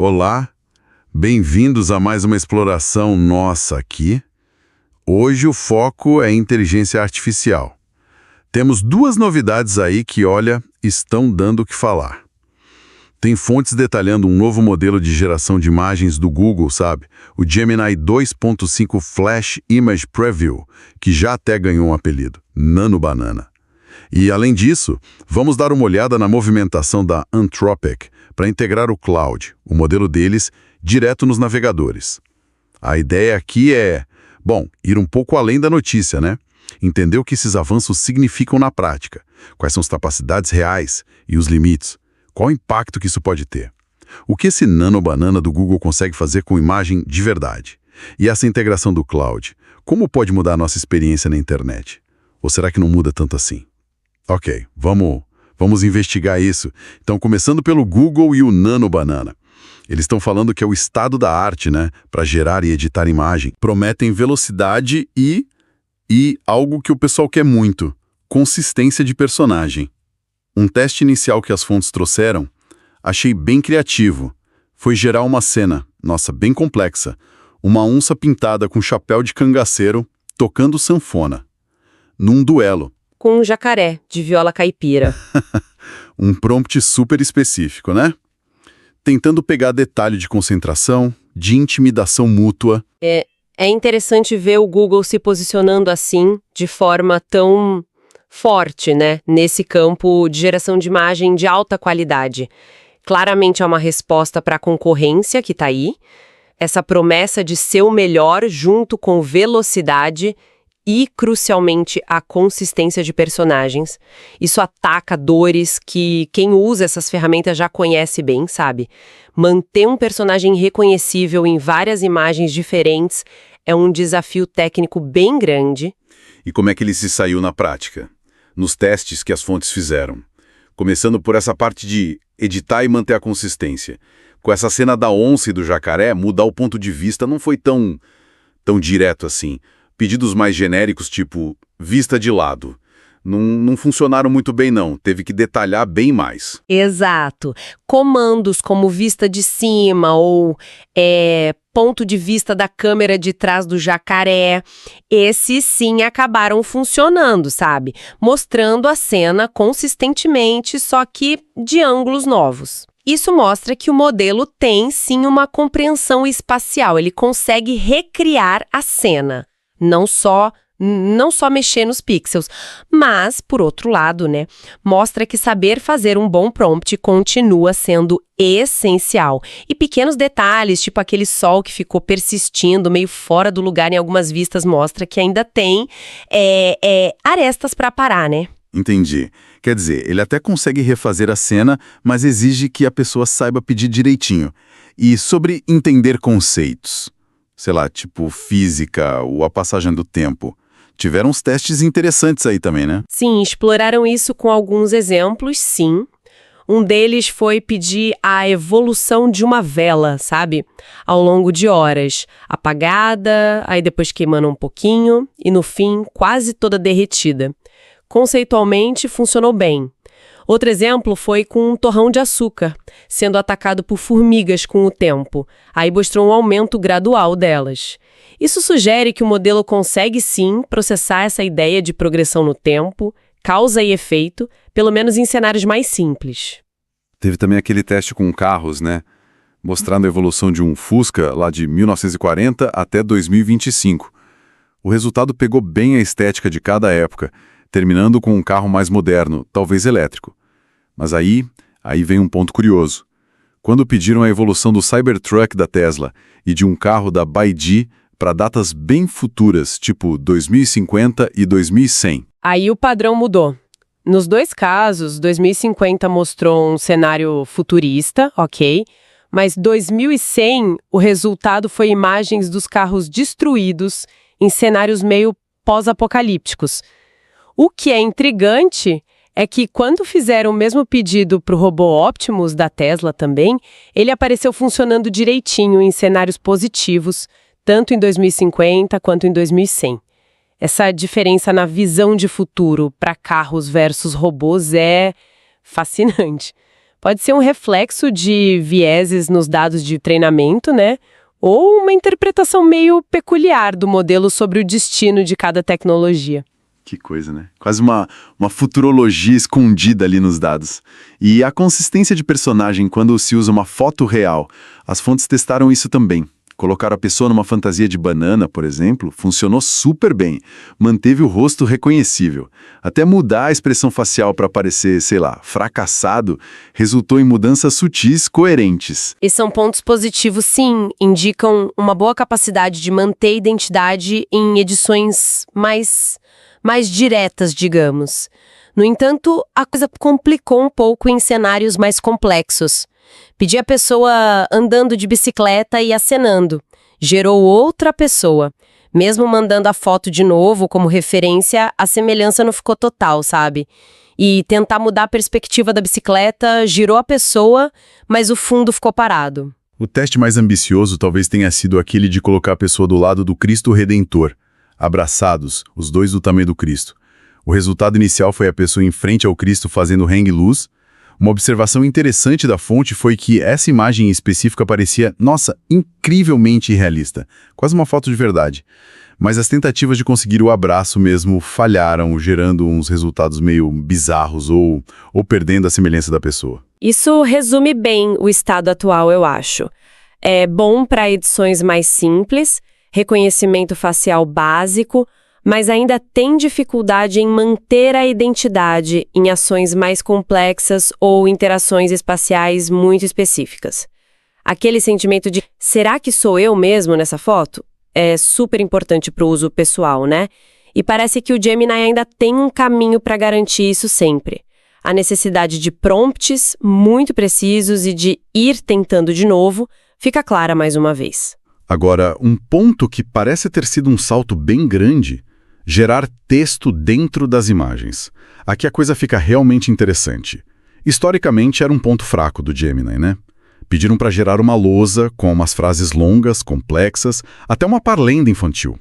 Olá, bem-vindos a mais uma exploração nossa aqui. Hoje o foco é inteligência artificial. Temos duas novidades aí que, olha, estão dando o que falar. Tem fontes detalhando um novo modelo de geração de imagens do Google, sabe? O Gemini 2.5 Flash Image Preview, que já até ganhou um apelido, Nano Banana. E, além disso, vamos dar uma olhada na movimentação da Anthropic para integrar o Cloud, o modelo deles, direto nos navegadores. A ideia aqui é, ir um pouco além da notícia, né? Entender o que esses avanços significam na prática, quais são as capacidades reais e os limites, qual o impacto que isso pode ter. O que esse Nano Banana do Google consegue fazer com imagem de verdade? E essa integração do Cloud, como pode mudar a nossa experiência na internet? Ou será que não muda tanto assim? Ok, vamos investigar isso. Então, começando pelo Google e o Nano Banana. Eles estão falando que é o estado da arte, né? Para gerar e editar imagem. Prometem velocidade e algo que o pessoal quer muito, consistência de personagem. Um teste inicial que as fontes trouxeram, achei bem criativo. Foi gerar uma cena, bem complexa. Uma onça pintada com chapéu de cangaceiro, tocando sanfona. Num duelo. Com um jacaré, de viola caipira. Um prompt super específico, né? Tentando pegar detalhe de concentração, de intimidação mútua. É interessante ver o Google se posicionando assim, de forma tão forte, né? Nesse campo de geração de imagem de alta qualidade. Claramente é uma resposta para a concorrência que está aí. Essa promessa de ser o melhor junto com velocidade e, crucialmente, a consistência de personagens. Isso ataca dores que quem usa essas ferramentas já conhece bem, sabe? Manter um personagem reconhecível em várias imagens diferentes é um desafio técnico bem grande. E como é que ele se saiu na prática? Nos testes que as fontes fizeram. Começando por essa parte de editar e manter a consistência. Com essa cena da onça e do jacaré, mudar o ponto de vista não foi tão direto assim. Pedidos mais genéricos, tipo vista de lado, não funcionaram muito bem não, teve que detalhar bem mais. Exato. Comandos como vista de cima ou ponto de vista da câmera de trás do jacaré, esses sim acabaram funcionando, sabe? Mostrando a cena consistentemente, só que de ângulos novos. Isso mostra que o modelo tem sim uma compreensão espacial, ele consegue recriar a cena. Não só mexer nos pixels, mas, por outro lado, né, mostra que saber fazer um bom prompt continua sendo essencial. E pequenos detalhes, tipo aquele sol que ficou persistindo meio fora do lugar em algumas vistas, mostra que ainda tem arestas para parar, né? Entendi. Quer dizer, ele até consegue refazer a cena, mas exige que a pessoa saiba pedir direitinho. E sobre entender conceitos? Sei lá, tipo física ou a passagem do tempo. Tiveram uns testes interessantes aí também, né? Sim, exploraram isso com alguns exemplos, sim. Um deles foi pedir a evolução de uma vela, sabe? Ao longo de horas. Apagada, aí depois queimando um pouquinho e no fim quase toda derretida. Conceitualmente funcionou bem. Outro exemplo foi com um torrão de açúcar, sendo atacado por formigas com o tempo. Aí mostrou um aumento gradual delas. Isso sugere que o modelo consegue sim processar essa ideia de progressão no tempo, causa e efeito, pelo menos em cenários mais simples. Teve também aquele teste com carros, né? Mostrando a evolução de um Fusca lá de 1940 até 2025. O resultado pegou bem a estética de cada época, terminando com um carro mais moderno, talvez elétrico. Mas aí vem um ponto curioso. Quando pediram a evolução do Cybertruck da Tesla e de um carro da BYD para datas bem futuras, tipo 2050 e 2100. Aí o padrão mudou. Nos dois casos, 2050 mostrou um cenário futurista, ok? Mas 2100, o resultado foi imagens dos carros destruídos em cenários meio pós-apocalípticos. O que é intrigante é que quando fizeram o mesmo pedido para o robô Optimus da Tesla também, ele apareceu funcionando direitinho em cenários positivos, tanto em 2050 quanto em 2100. Essa diferença na visão de futuro para carros versus robôs é fascinante. Pode ser um reflexo de vieses nos dados de treinamento, né? Ou uma interpretação meio peculiar do modelo sobre o destino de cada tecnologia. Que coisa, né? Quase uma futurologia escondida ali nos dados. E a consistência de personagem quando se usa uma foto real. As fontes testaram isso também. Colocar a pessoa numa fantasia de banana, por exemplo, funcionou super bem. Manteve o rosto reconhecível. Até mudar a expressão facial para parecer, sei lá, fracassado, resultou em mudanças sutis, coerentes. E são pontos positivos, sim, indicam uma boa capacidade de manter a identidade em edições mais diretas, digamos. No entanto, a coisa complicou um pouco em cenários mais complexos. Pedi a pessoa andando de bicicleta e acenando. Gerou outra pessoa. Mesmo mandando a foto de novo como referência, a semelhança não ficou total, sabe? E tentar mudar a perspectiva da bicicleta girou a pessoa, mas o fundo ficou parado. O teste mais ambicioso talvez tenha sido aquele de colocar a pessoa do lado do Cristo Redentor, abraçados, os dois do tamanho do Cristo. O resultado inicial foi a pessoa em frente ao Cristo fazendo hang-loose. Uma observação interessante da fonte foi que essa imagem específica parecia, nossa, incrivelmente irrealista, quase uma foto de verdade. Mas as tentativas de conseguir o abraço mesmo falharam, gerando uns resultados meio bizarros ou perdendo a semelhança da pessoa. Isso resume bem o estado atual, eu acho. É bom para edições mais simples, reconhecimento facial básico, mas ainda tem dificuldade em manter a identidade em ações mais complexas ou interações espaciais muito específicas. Aquele sentimento de será que sou eu mesmo nessa foto? É super importante para o uso pessoal, né? E parece que o Gemini ainda tem um caminho para garantir isso sempre. A necessidade de prompts muito precisos e de ir tentando de novo fica clara mais uma vez. Agora, um ponto que parece ter sido um salto bem grande: gerar texto dentro das imagens. Aqui a coisa fica realmente interessante. Historicamente era um ponto fraco do Gemini, né? Pediram para gerar uma lousa com umas frases longas, complexas, até uma parlenda infantil.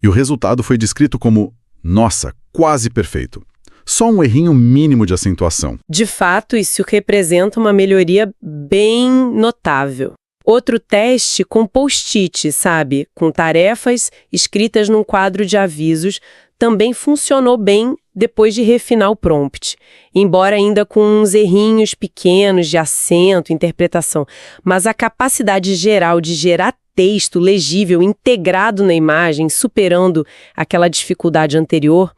E o resultado foi descrito como, nossa, quase perfeito. Só um errinho mínimo de acentuação. De fato, isso representa uma melhoria bem notável. Outro teste com post-it, sabe? Com tarefas escritas num quadro de avisos, também funcionou bem depois de refinar o prompt. Embora ainda com uns errinhos pequenos de acento, interpretação. Mas a capacidade geral de gerar texto legível, integrado na imagem, superando aquela dificuldade anterior,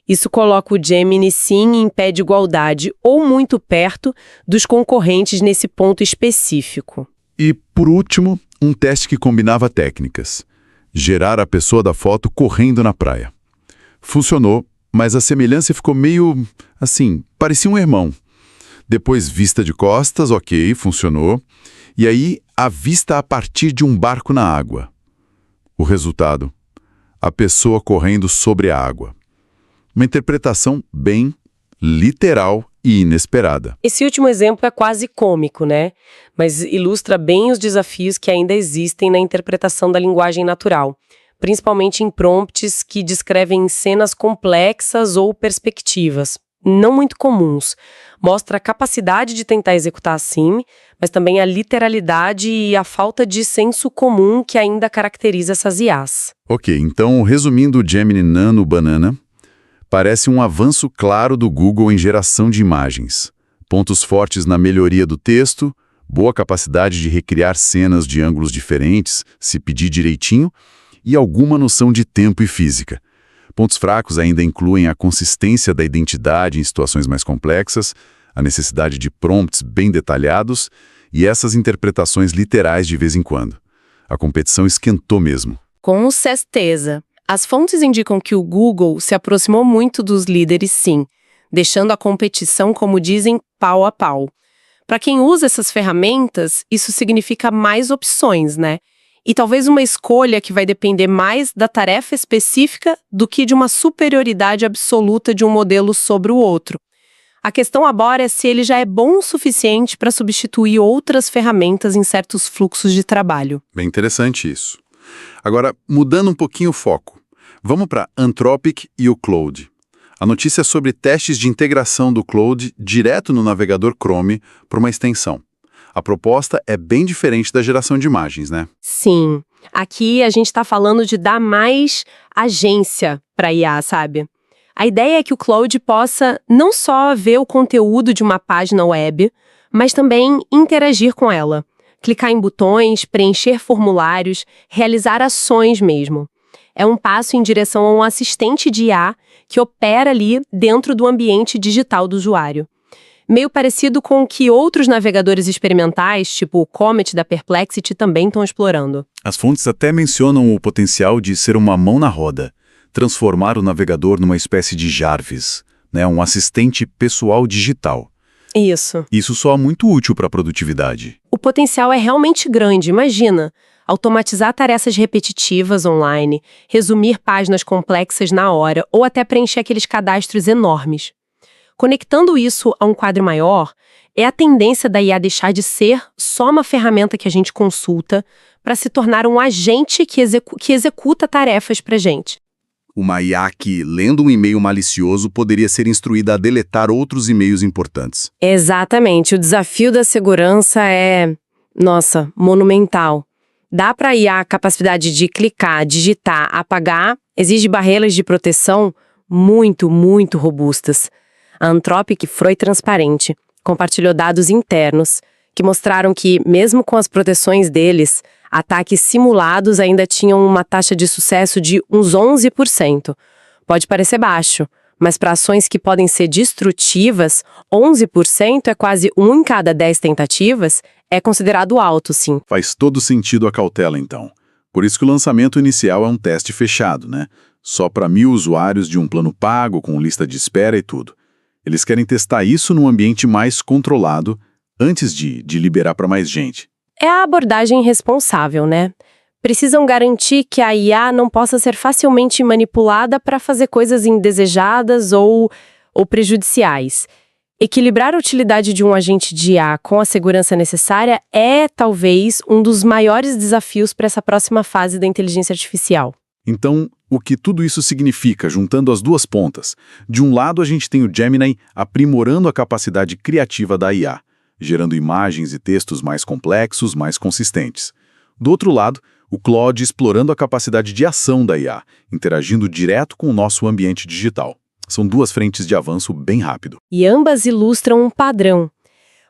isso coloca o Gemini sim em pé de igualdade ou muito perto dos concorrentes nesse ponto específico. E, por último, um teste que combinava técnicas. Gerar a pessoa da foto correndo na praia. Funcionou, mas a semelhança ficou meio, assim, parecia um irmão. Depois, vista de costas, ok, funcionou. E aí, a vista a partir de um barco na água. O resultado: a pessoa correndo sobre a água. Uma interpretação bem literal e inesperada. Esse último exemplo é quase cômico, né? Mas ilustra bem os desafios que ainda existem na interpretação da linguagem natural, principalmente em prompts que descrevem cenas complexas ou perspectivas, não muito comuns. Mostra a capacidade de tentar executar assim, mas também a literalidade e a falta de senso comum que ainda caracteriza essas IAs. Ok, então, resumindo o Gemini Nano Banana, parece um avanço claro do Google em geração de imagens. Pontos fortes na melhoria do texto, boa capacidade de recriar cenas de ângulos diferentes, se pedir direitinho, e alguma noção de tempo e física. Pontos fracos ainda incluem a consistência da identidade em situações mais complexas, a necessidade de prompts bem detalhados e essas interpretações literais de vez em quando. A competição esquentou mesmo. Com certeza. As fontes indicam que o Google se aproximou muito dos líderes, sim, deixando a competição, como dizem, pau a pau. Para quem usa essas ferramentas, isso significa mais opções, né? E talvez uma escolha que vai depender mais da tarefa específica do que de uma superioridade absoluta de um modelo sobre o outro. A questão agora é se ele já é bom o suficiente para substituir outras ferramentas em certos fluxos de trabalho. Bem interessante isso. Agora, mudando um pouquinho o foco, vamos para Anthropic e o Claude. A notícia é sobre testes de integração do Claude direto no navegador Chrome por uma extensão. A proposta é bem diferente da geração de imagens, né? Sim. Aqui a gente está falando de dar mais agência para IA, sabe? A ideia é que o Claude possa não só ver o conteúdo de uma página web, mas também interagir com ela. Clicar em botões, preencher formulários, realizar ações mesmo. É um passo em direção a um assistente de IA que opera ali dentro do ambiente digital do usuário. Meio parecido com o que outros navegadores experimentais, tipo o Comet da Perplexity, também estão explorando. As fontes até mencionam o potencial de ser uma mão na roda, transformar o navegador numa espécie de Jarvis, né, um assistente pessoal digital. Isso. Isso soa muito útil para a produtividade. O potencial é realmente grande, imagina. Automatizar tarefas repetitivas online, resumir páginas complexas na hora ou até preencher aqueles cadastros enormes. Conectando isso a um quadro maior, é a tendência da IA deixar de ser só uma ferramenta que a gente consulta para se tornar um agente que executa tarefas para a gente. Uma IA que, lendo um e-mail malicioso, poderia ser instruída a deletar outros e-mails importantes. Exatamente. O desafio da segurança é, monumental. Dá para a IA a capacidade de clicar, digitar, apagar, exige barreiras de proteção muito, muito robustas. A Anthropic foi transparente, compartilhou dados internos que mostraram que, mesmo com as proteções deles, ataques simulados ainda tinham uma taxa de sucesso de uns 11%. Pode parecer baixo, mas para ações que podem ser destrutivas, 11% é quase 1 em cada 10 tentativas, é considerado alto, sim. Faz todo sentido a cautela, então. Por isso que o lançamento inicial é um teste fechado, né? Só para 1.000 usuários de um plano pago, com lista de espera e tudo. Eles querem testar isso num ambiente mais controlado, antes de liberar para mais gente. É a abordagem responsável, né? Precisam garantir que a IA não possa ser facilmente manipulada para fazer coisas indesejadas ou prejudiciais. Equilibrar a utilidade de um agente de IA com a segurança necessária é, talvez, um dos maiores desafios para essa próxima fase da inteligência artificial. Então, o que tudo isso significa, juntando as duas pontas? De um lado, a gente tem o Gemini aprimorando a capacidade criativa da IA, gerando imagens e textos mais complexos, mais consistentes. Do outro lado, o Claude explorando a capacidade de ação da IA, interagindo direto com o nosso ambiente digital. São duas frentes de avanço bem rápido. E ambas ilustram um padrão.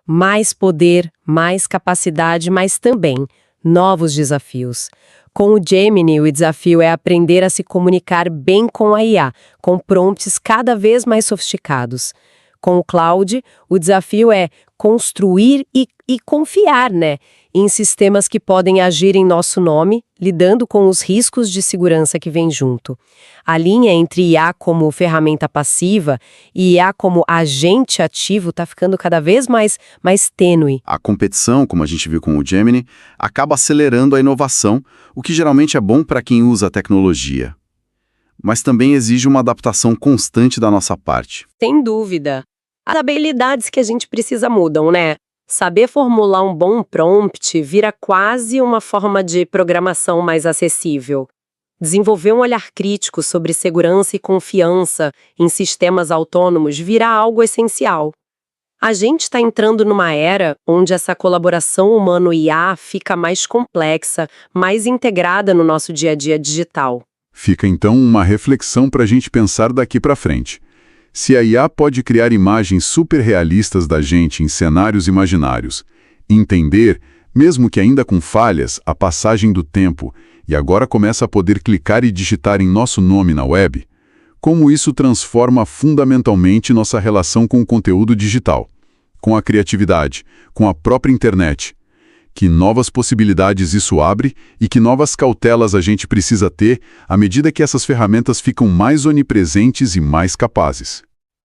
Mais poder, mais capacidade, mas também novos desafios. Com o Gemini, o desafio é aprender a se comunicar bem com a IA, com prompts cada vez mais sofisticados. Com o Claude, o desafio é construir e confiar, em sistemas que podem agir em nosso nome, lidando com os riscos de segurança que vêm junto. A linha entre IA como ferramenta passiva e IA como agente ativo está ficando cada vez mais tênue. A competição, como a gente viu com o Gemini, acaba acelerando a inovação, o que geralmente é bom para quem usa a tecnologia. Mas também exige uma adaptação constante da nossa parte. Sem dúvida. As habilidades que a gente precisa mudam, né? Saber formular um bom prompt vira quase uma forma de programação mais acessível. Desenvolver um olhar crítico sobre segurança e confiança em sistemas autônomos vira algo essencial. A gente está entrando numa era onde essa colaboração humano-IA fica mais complexa, mais integrada no nosso dia a dia digital. Fica então uma reflexão para a gente pensar daqui para frente. Se a IA pode criar imagens super realistas da gente em cenários imaginários, entender, mesmo que ainda com falhas, a passagem do tempo e agora começa a poder clicar e digitar em nosso nome na web, como isso transforma fundamentalmente nossa relação com o conteúdo digital, com a criatividade, com a própria internet. Que novas possibilidades isso abre e que novas cautelas a gente precisa ter à medida que essas ferramentas ficam mais onipresentes e mais capazes.